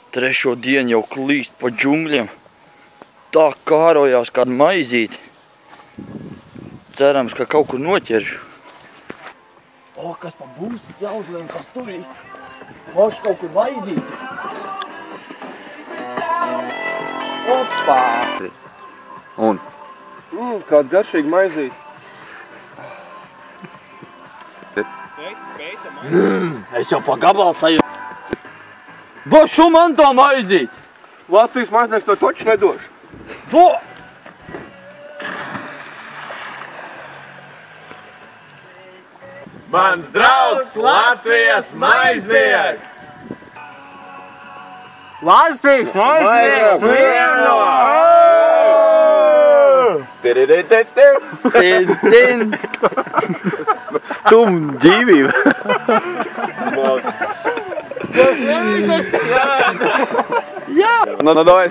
Trešo dienu jau klīst pa džungļiem. Tā kārojās kāda maizīte. Cerams, ka kaut kur noķeršu. O, kas pa būs? Jāuzlien, kas tur ir. Moš kaut kur maizīte. Opā! Un? Kāda garšīga maizīte. Es jau pa gabalu sajūtu. Bošu man tā maizīt! Latvijas maiznieks to toču nedošu. Bo! Mans draugs Latvijas maiznieks! Latvijas maiznieks! Vieno! Stum dzīvība! Jā! Nu, davai,